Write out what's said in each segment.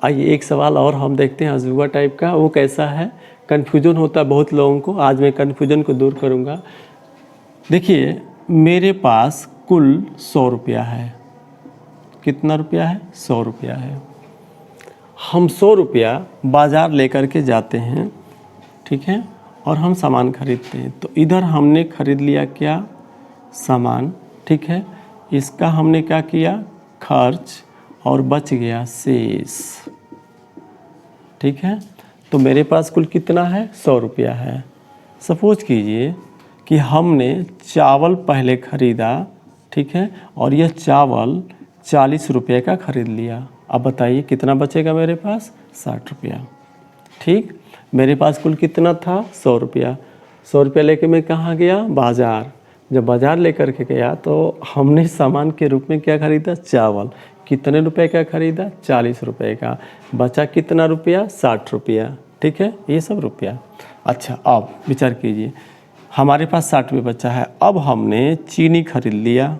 आइए एक सवाल और हम देखते हैं अजूबा टाइप का, वो कैसा है। कन्फ्यूजन होता है बहुत लोगों को, आज मैं कन्फ्यूजन को दूर करूँगा। देखिए मेरे पास कुल 100 रुपया है। कितना रुपया है? 100 रुपया है। हम 100 रुपया बाज़ार लेकर के जाते हैं, ठीक है, और हम सामान खरीदते हैं। तो इधर हमने खरीद लिया क्या? सामान, ठीक है। इसका हमने क्या किया? खर्च, और बच गया शेष, ठीक है। तो मेरे पास कुल कितना है? 100 रुपया है। सपोज कीजिए कि हमने चावल पहले ख़रीदा, ठीक है, और यह चावल 40 रुपये का ख़रीद लिया। अब बताइए कितना बचेगा मेरे पास? 60 रुपया, ठीक। मेरे पास कुल कितना था? 100 रुपया। 100 रुपया लेके मैं कहाँ गया? बाज़ार। जब बाज़ार लेकर के गया तो हमने सामान के रूप में क्या ख़रीदा? चावल। कितने रुपए का ख़रीदा? 40 रुपये का। बचा कितना रुपया? 60 रुपया, ठीक है। ये सब रुपया। अच्छा अब विचार कीजिए, हमारे पास 60 रुपये बचा है। अब हमने चीनी खरीद लिया,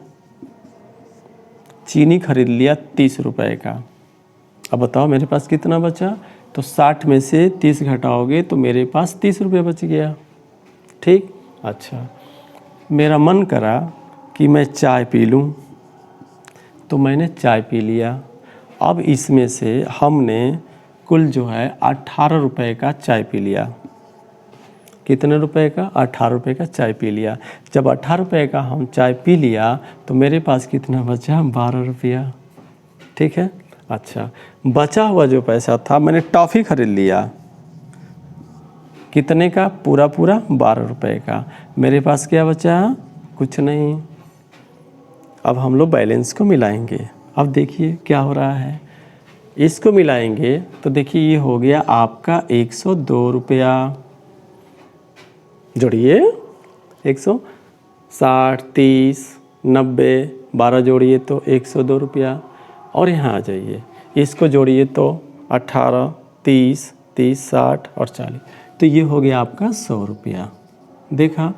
चीनी खरीद लिया 30 रुपये का। अब बताओ मेरे पास कितना बचा? तो 60 में से 30 घटाओगे तो मेरे पास 30 रुपये बच गया, ठीक। अच्छा मेरा मन करा कि मैं चाय पी लूँ, तो मैंने चाय पी लिया। अब इसमें से हमने कुल जो है 18 रुपये का चाय पी लिया। कितने रुपए का? 18 रुपये का चाय पी लिया। जब 18 रुपये का हम चाय पी लिया तो मेरे पास कितना बचा? 12 रुपया, ठीक है। अच्छा बचा हुआ जो पैसा था, मैंने टॉफ़ी खरीद लिया। कितने का? पूरा 12 रुपये का। मेरे पास क्या बचा? कुछ नहीं। अब हम लोग बैलेंस को मिलाएंगे। अब देखिए क्या हो रहा है, इसको मिलाएंगे तो देखिए ये हो गया आपका 102 रुपया। जोड़िए 160, 30, 90, 12 जोड़िए तो 102 रुपया। और यहाँ आ जाइए, इसको जोड़िए तो 18, 30, 60 और 40, तो ये हो गया आपका 100 रुपया। देखा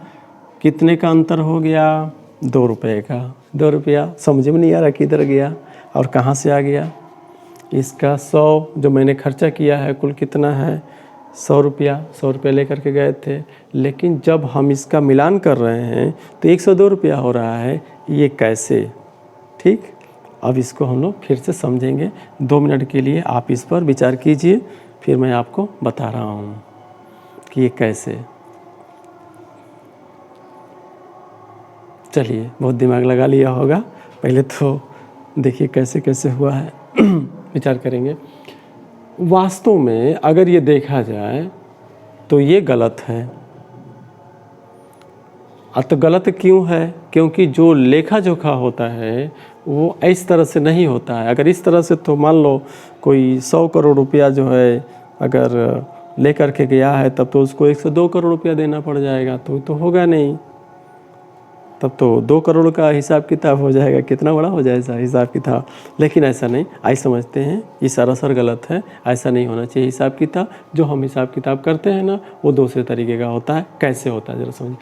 कितने का अंतर हो गया? 2 रुपये का। 2 रुपया समझ में नहीं आ रहा किधर गया और कहाँ से आ गया। इसका 100 जो मैंने खर्चा किया है कुल कितना है? 100 रुपया। 100 रुपया लेकर के गए थे, लेकिन जब हम इसका मिलान कर रहे हैं तो 102 रुपया हो रहा है। ये कैसे? ठीक, अब इसको हम लोग फिर से समझेंगे। 2 मिनट के लिए आप इस पर विचार कीजिए, फिर मैं आपको बता रहा हूँ कि ये कैसे। चलिए बहुत दिमाग लगा लिया होगा, पहले तो देखिए कैसे कैसे हुआ है। विचार करेंगे। वास्तव में अगर ये देखा जाए तो ये गलत है। तो गलत क्यों है? क्योंकि जो लेखा जोखा होता है वो इस तरह से नहीं होता है। अगर इस तरह से तो मान लो कोई 100 करोड़ रुपया जो है अगर लेकर के गया है तब तो उसको 102 करोड़ रुपया देना पड़ जाएगा, तो होगा नहीं। तब तो 2 करोड़ का हिसाब किताब हो जाएगा, कितना बड़ा हो जाएगा हिसाब किताब। लेकिन ऐसा नहीं, आई समझते हैं ये सरासर गलत है, ऐसा नहीं होना चाहिए हिसाब किताब। जो हम हिसाब किताब करते हैं ना वो दूसरे तरीके का होता है। कैसे होता है ज़रा समझिए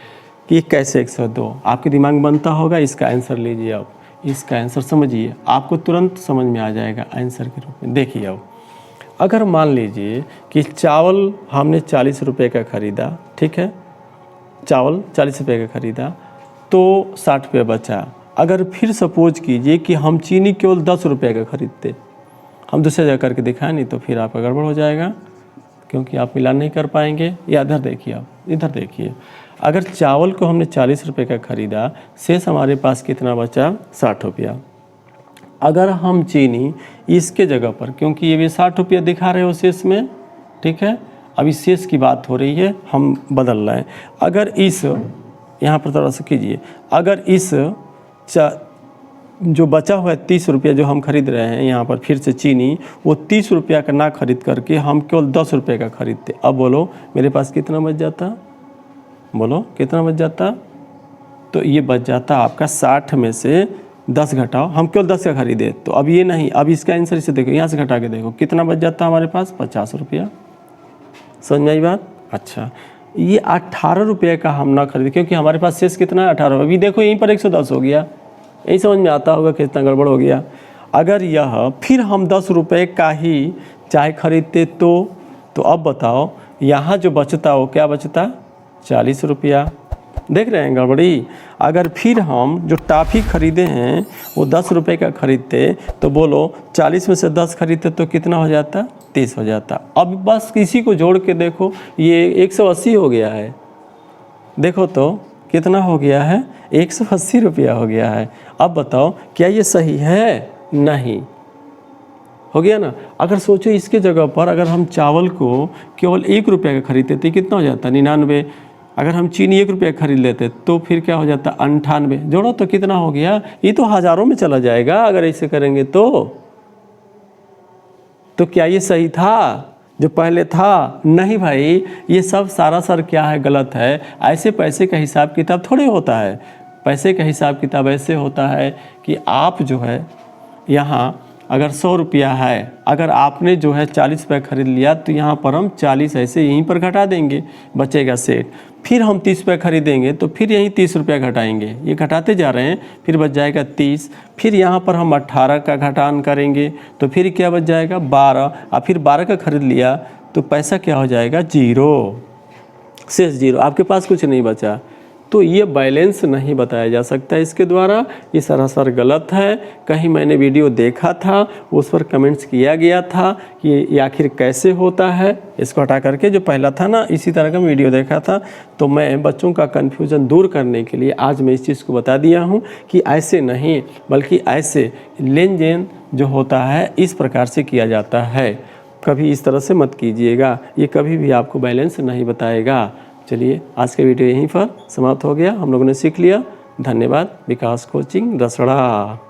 कि कैसे 102 आपके दिमाग में बनता होगा। इसका आंसर लीजिए, आप इसका आंसर समझिए, आपको तुरंत समझ में आ जाएगा आंसर के रूप में। देखिए अब अगर मान लीजिए कि चावल हमने 40 रुपये का ख़रीदा, ठीक है, चावल 40 रुपये का ख़रीदा तो 60 रुपये बचा। अगर फिर सपोज कीजिए कि हम चीनी केवल 10 रुपये का ख़रीदते, हम दूसरे जगह करके दिखाएं नहीं तो फिर आपका गड़बड़ हो जाएगा, क्योंकि आप मिलान नहीं कर पाएंगे। या इधर देखिए, आप इधर देखिए, अगर चावल को हमने 40 रुपये का ख़रीदा, शेष हमारे पास कितना बचा? 60 रुपया। अगर हम चीनी इसके जगह पर, क्योंकि ये भी 60 रुपया दिखा रहे हो शेष में, ठीक है, अभी शेष की बात हो रही है, हम बदल रहे हैं। अगर इस यहाँ पर थोड़ा सा कीजिए, अगर इस जो बचा हुआ है 30 रुपया जो हम खरीद रहे हैं यहाँ पर फिर से चीनी, वो 30 रुपया का ना खरीद करके हम केवल 10 रुपये का खरीदते। अब बोलो मेरे पास कितना बच जाता? बोलो कितना बच जाता? तो ये बच जाता आपका 60 में से 10 घटाओ, हम केवल 10 का खरीदे। तो अब ये नहीं, अब इसका आंसर इसे देखो, यहाँ से घटा के देखो कितना बच जाता हमारे पास? 50 रुपया। समझ में आई बात? अच्छा, ये 18 रुपये का हम ना खरीदे क्योंकि हमारे पास शेष कितना है? 18। अभी देखो यहीं पर 110 हो गया। यही समझ में आता होगा कितना गड़बड़ हो गया। अगर यह फिर हम 10 रुपये का ही चाय खरीदते तो अब बताओ यहाँ जो बचता वो क्या बचता, 40 रुपया। देख रहे हैं गड़बड़ी। अगर फिर हम जो टॉफ़ी खरीदे हैं वो 10 रुपये का खरीदते तो बोलो 40 में से 10 खरीदते तो कितना हो जाता, 30 हो जाता। अब बस इसी को जोड़ के देखो, ये 180 हो गया है। देखो तो कितना हो गया है, 180 रुपया हो गया है। अब बताओ क्या ये सही है, नहीं हो गया ना। अगर सोचो इसके जगह पर अगर हम चावल को केवल 1 रुपये का खरीदते तो कितना हो जाता, 99। अगर हम चीनी 1 रुपये खरीद लेते तो फिर क्या हो जाता, 98। जोड़ो तो कितना हो गया, ये तो हज़ारों में चला जाएगा अगर ऐसे करेंगे तो क्या ये सही था जो पहले था, नहीं भाई। ये सब सारा क्या है, गलत है। ऐसे पैसे का हिसाब किताब थोड़े होता है। पैसे का हिसाब किताब ऐसे होता है कि आप जो है यहाँ अगर 100 रुपया है, अगर आपने जो है 40 रुपये खरीद लिया तो यहाँ पर हम 40 ऐसे यहीं पर घटा देंगे, बचेगा सेठ। फिर हम 30 रुपये खरीदेंगे तो फिर यहीं 30 रुपया घटाएंगे, ये घटाते जा रहे हैं, फिर बच जाएगा 30। फिर यहाँ पर हम 18 का घटान करेंगे तो फिर क्या बच जाएगा, 12। और फिर 12 का खरीद लिया तो पैसा क्या हो जाएगा, 0, शेष 0, आपके पास कुछ नहीं बचा। तो ये बैलेंस नहीं बताया जा सकता इसके द्वारा, ये सरासर गलत है। कहीं मैंने वीडियो देखा था, उस पर कमेंट्स किया गया था कि ये आखिर कैसे होता है। इसको हटा करके जो पहला था ना, इसी तरह का वीडियो देखा था। तो मैं बच्चों का कन्फ्यूज़न दूर करने के लिए आज मैं इस चीज़ को बता दिया हूँ कि ऐसे नहीं, बल्कि ऐसे लेन देन जो होता है इस प्रकार से किया जाता है। कभी इस तरह से मत कीजिएगा, ये कभी भी आपको बैलेंस नहीं बताएगा। चलिए आज का वीडियो यहीं पर समाप्त हो गया, हम लोगों ने सीख लिया। धन्यवाद। विकास कोचिंग रसड़ा।